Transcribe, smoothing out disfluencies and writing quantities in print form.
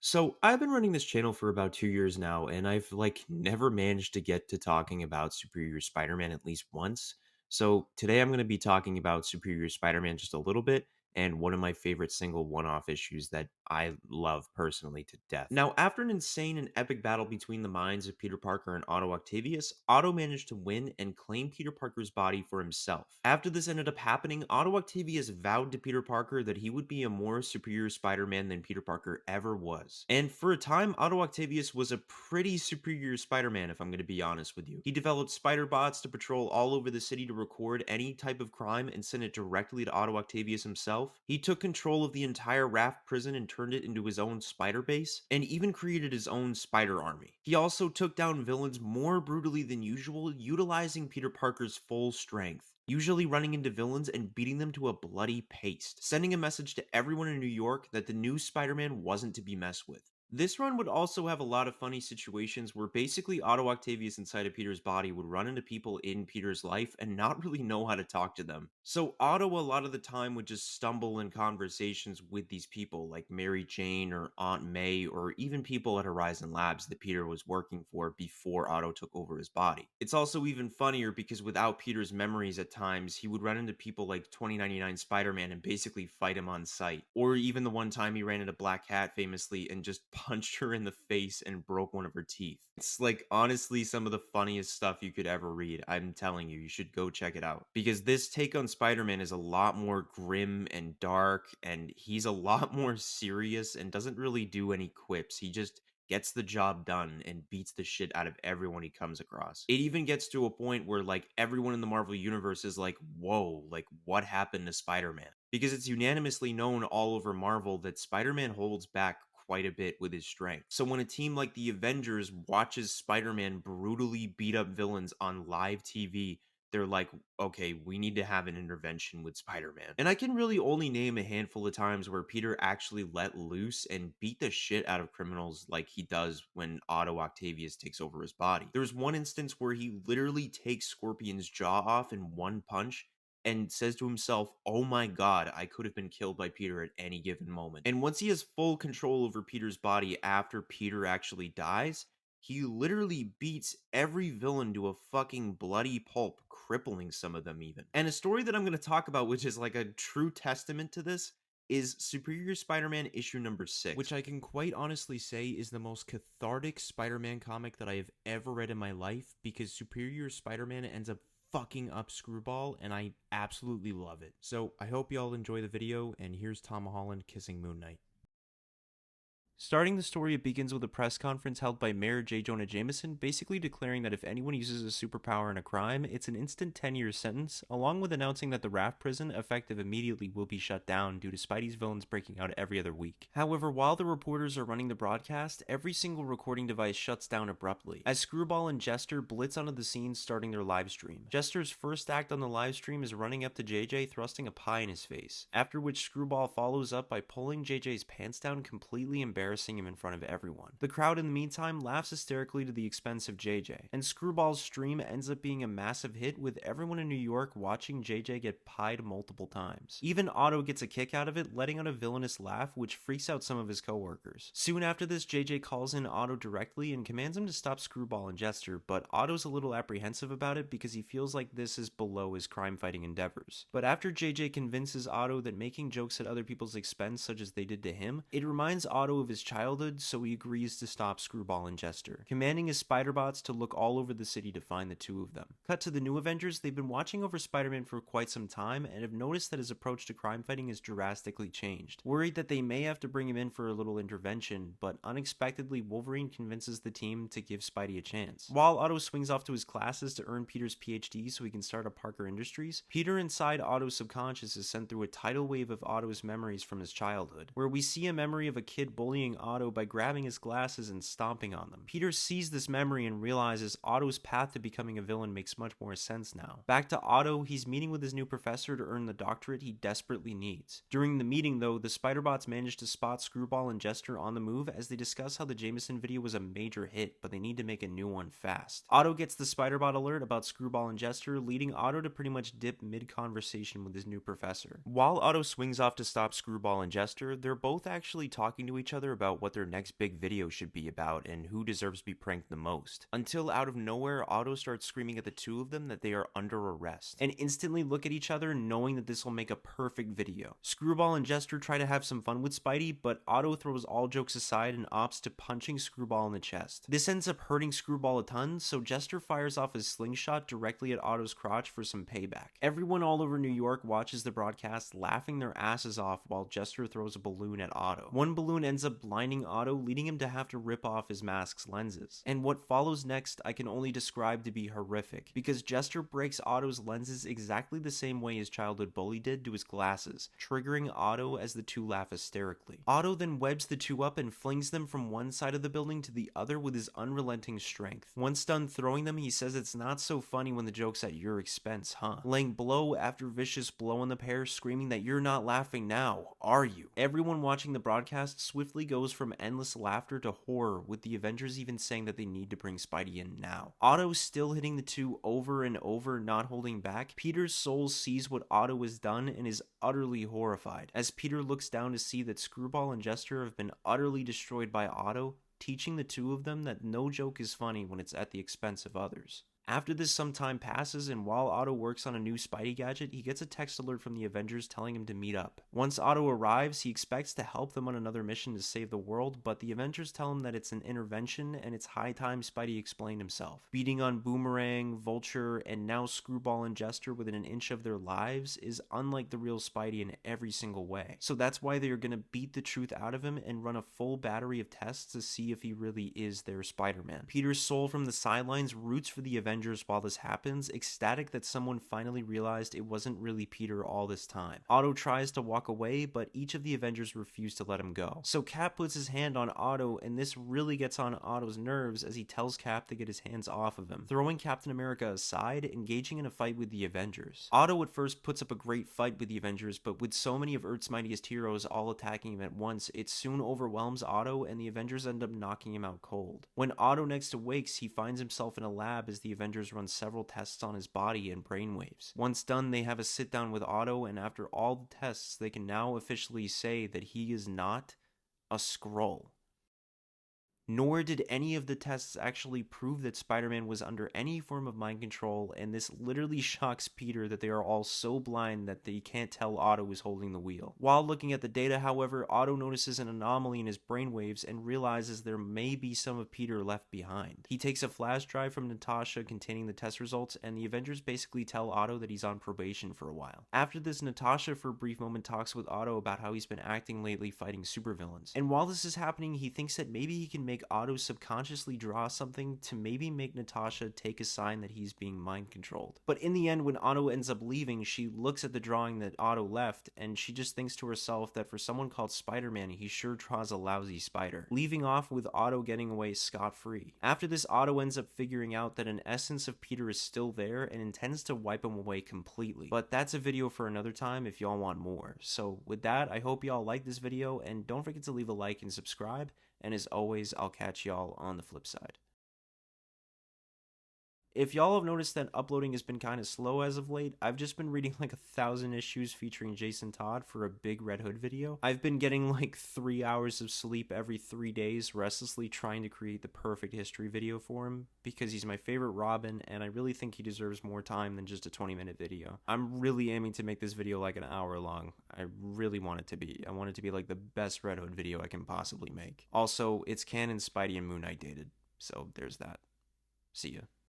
So I've been running this channel for about 2 years now, and I've never managed to get to talking about Superior Spider-Man at least once. So today I'm going to be talking about Superior Spider-Man just a little bit, and one of my favorite single one-off issues that I love personally to death. Now, after an insane and epic battle between the minds of Peter Parker and Otto Octavius, Otto managed to win and claim Peter Parker's body for himself. After this ended up happening, Otto Octavius vowed to Peter Parker that he would be a more superior Spider-Man than Peter Parker ever was. And for a time, Otto Octavius was a pretty superior Spider-Man, if I'm going to be honest with you. He developed spider bots to patrol all over the city to record any type of crime and send it directly to Otto Octavius himself. He took control of the entire Raft prison and turned it into his own spider base, and even created his own spider army. He also took down villains more brutally than usual, utilizing Peter Parker's full strength, usually running into villains and beating them to a bloody paste, sending a message to everyone in New York that the new Spider-Man wasn't to be messed with. This run would also have a lot of funny situations where basically Otto Octavius inside of Peter's body would run into people in Peter's life and not really know how to talk to them. So Otto a lot of the time would just stumble in conversations with these people like Mary Jane or Aunt May or even people at Horizon Labs that Peter was working for before Otto took over his body. It's also even funnier because without Peter's memories at times, he would run into people like 2099 Spider-Man and basically fight him on sight. Or even the one time he ran into Black Cat famously and just punched her in the face and broke one of her teeth. It's honestly some of the funniest stuff you could ever read. I'm telling you, you should go check it out. Because this take on Spider-Man is a lot more grim and dark, and he's a lot more serious and doesn't really do any quips. He just gets the job done and beats the shit out of everyone he comes across. It even gets to a point where everyone in the Marvel universe is like, "Whoa, what happened to Spider-Man?" Because it's unanimously known all over Marvel that Spider-Man holds back quite a bit with his strength. So when a team like the Avengers watches Spider-Man brutally beat up villains on live TV, they're like, okay, we need to have an intervention with Spider-Man. And I can really only name a handful of times where Peter actually let loose and beat the shit out of criminals like he does when Otto Octavius takes over his body. There's one instance where he literally takes Scorpion's jaw off in one punch and says to himself, "Oh my god, I could have been killed by Peter at any given moment." And once he has full control over Peter's body after Peter actually dies, he literally beats every villain to a fucking bloody pulp, crippling some of them even. And a story that I'm going to talk about, which is a true testament to this, is Superior Spider-Man issue number 6, which I can quite honestly say is the most cathartic Spider-Man comic that I have ever read in my life, because Superior Spider-Man ends up fucking up Screwball, and I absolutely love it. So I hope y'all enjoy the video, and here's Tom Holland kissing Moon Knight. Starting the story, it begins with a press conference held by Mayor J. Jonah Jameson, basically declaring that if anyone uses a superpower in a crime, it's an instant 10-year sentence, along with announcing that the Raft prison, effective immediately, will be shut down due to Spidey's villains breaking out every other week. However, while the reporters are running the broadcast, every single recording device shuts down abruptly, as Screwball and Jester blitz onto the scene, starting their live stream. Jester's first act on the live stream is running up to JJ, thrusting a pie in his face, after which Screwball follows up by pulling JJ's pants down, completely embarrassing him in front of everyone. The crowd in the meantime laughs hysterically to the expense of JJ, and Screwball's stream ends up being a massive hit, with everyone in New York watching JJ get pied multiple times. Even Otto gets a kick out of it, letting out a villainous laugh which freaks out some of his coworkers. Soon after this, JJ calls in Otto directly and commands him to stop Screwball and Jester, but Otto's a little apprehensive about it because he feels like this is below his crime-fighting endeavors. But after JJ convinces Otto that making jokes at other people's expense, such as they did to him, it reminds Otto of his childhood, so he agrees to stop Screwball and Jester, commanding his spider bots to look all over the city to find the two of them. Cut to the new Avengers. They've been watching over Spider-Man for quite some time and have noticed that his approach to crime fighting has drastically changed. Worried that they may have to bring him in for a little intervention, but unexpectedly Wolverine convinces the team to give Spidey a chance. While Otto swings off to his classes to earn Peter's PhD so he can start up Parker Industries, Peter inside Otto's subconscious is sent through a tidal wave of Otto's memories from his childhood, where we see a memory of a kid bullying Otto by grabbing his glasses and stomping on them. Peter sees this memory and realizes Otto's path to becoming a villain makes much more sense now. Back to Otto, he's meeting with his new professor to earn the doctorate he desperately needs. During the meeting though, the Spider-Bots manage to spot Screwball and Jester on the move as they discuss how the Jameson video was a major hit, but they need to make a new one fast. Otto gets the Spider-Bot alert about Screwball and Jester, leading Otto to pretty much dip mid-conversation with his new professor. While Otto swings off to stop Screwball and Jester, they're both actually talking to each other about what their next big video should be about and who deserves to be pranked the most. Until out of nowhere, Otto starts screaming at the two of them that they are under arrest, and instantly look at each other knowing that this will make a perfect video. Screwball and Jester try to have some fun with Spidey, but Otto throws all jokes aside and opts to punching Screwball in the chest. This ends up hurting Screwball a ton, so Jester fires off his slingshot directly at Otto's crotch for some payback. Everyone all over New York watches the broadcast, laughing their asses off while Jester throws a balloon at Otto. One balloon ends up blinding Otto, leading him to have to rip off his mask's lenses. And what follows next I can only describe to be horrific, because Jester breaks Otto's lenses exactly the same way his childhood bully did to his glasses, triggering Otto as the two laugh hysterically. Otto then webs the two up and flings them from one side of the building to the other with his unrelenting strength. Once done throwing them, he says it's not so funny when the joke's at your expense, huh? Laying blow after vicious blow on the pair, screaming that you're not laughing now, are you? Everyone watching the broadcast swiftly goes from endless laughter to horror, with the Avengers even saying that they need to bring Spidey in now. Otto still hitting the two over and over, not holding back. Peter's soul sees what Otto has done and is utterly horrified, as Peter looks down to see that Screwball and Jester have been utterly destroyed by Otto, teaching the two of them that no joke is funny when it's at the expense of others. After this, some time passes, and while Otto works on a new Spidey gadget, he gets a text alert from the Avengers telling him to meet up. Once Otto arrives, he expects to help them on another mission to save the world, but the Avengers tell him that it's an intervention and it's high time Spidey explained himself. Beating on Boomerang, Vulture, and now Screwball and Jester within an inch of their lives is unlike the real Spidey in every single way. So that's why they are going to beat the truth out of him and run a full battery of tests to see if he really is their Spider-Man. Peter's soul from the sidelines roots for the Avengers while this happens, ecstatic that someone finally realized it wasn't really Peter all this time. Otto tries to walk away, but each of the Avengers refuse to let him go. So Cap puts his hand on Otto, and this really gets on Otto's nerves as he tells Cap to get his hands off of him, throwing Captain America aside, engaging in a fight with the Avengers. Otto at first puts up a great fight with the Avengers, but with so many of Earth's mightiest heroes all attacking him at once, it soon overwhelms Otto, and the Avengers end up knocking him out cold. When Otto next awakes, he finds himself in a lab as the Avengers run several tests on his body and brainwaves. Once done, they have a sit down with Otto, and after all the tests, they can now officially say that he is not a Skrull. Nor did any of the tests actually prove that Spider-Man was under any form of mind control, and this literally shocks Peter that they are all so blind that they can't tell Otto is holding the wheel. While looking at the data, however, Otto notices an anomaly in his brainwaves and realizes there may be some of Peter left behind. He takes a flash drive from Natasha containing the test results, and the Avengers basically tell Otto that he's on probation for a while. After this, Natasha for a brief moment talks with Otto about how he's been acting lately fighting supervillains. And while this is happening, he thinks that maybe he can make Otto subconsciously draw something to maybe make Natasha take a sign that he's being mind controlled. But in the end, when Otto ends up leaving, she looks at the drawing that Otto left, and she just thinks to herself that for someone called Spider-Man, he sure draws a lousy spider, leaving off with Otto getting away scot-free. After this, Otto ends up figuring out that an essence of Peter is still there and intends to wipe him away completely. But that's a video for another time if y'all want more. So with that, I hope y'all like this video, and don't forget to leave a like and subscribe. And as always, I'll catch y'all on the flip side. If y'all have noticed that uploading has been kind of slow as of late, I've just been reading like 1,000 issues featuring Jason Todd for a big Red Hood video. I've been getting like 3 hours of sleep every 3 days, restlessly trying to create the perfect history video for him, because he's my favorite Robin, and I really think he deserves more time than just a 20-minute video. I'm really aiming to make this video like an hour long. I really want it to be. I want it to be like the best Red Hood video I can possibly make. Also, it's canon Spidey and Moon Knight dated, so there's that. See ya.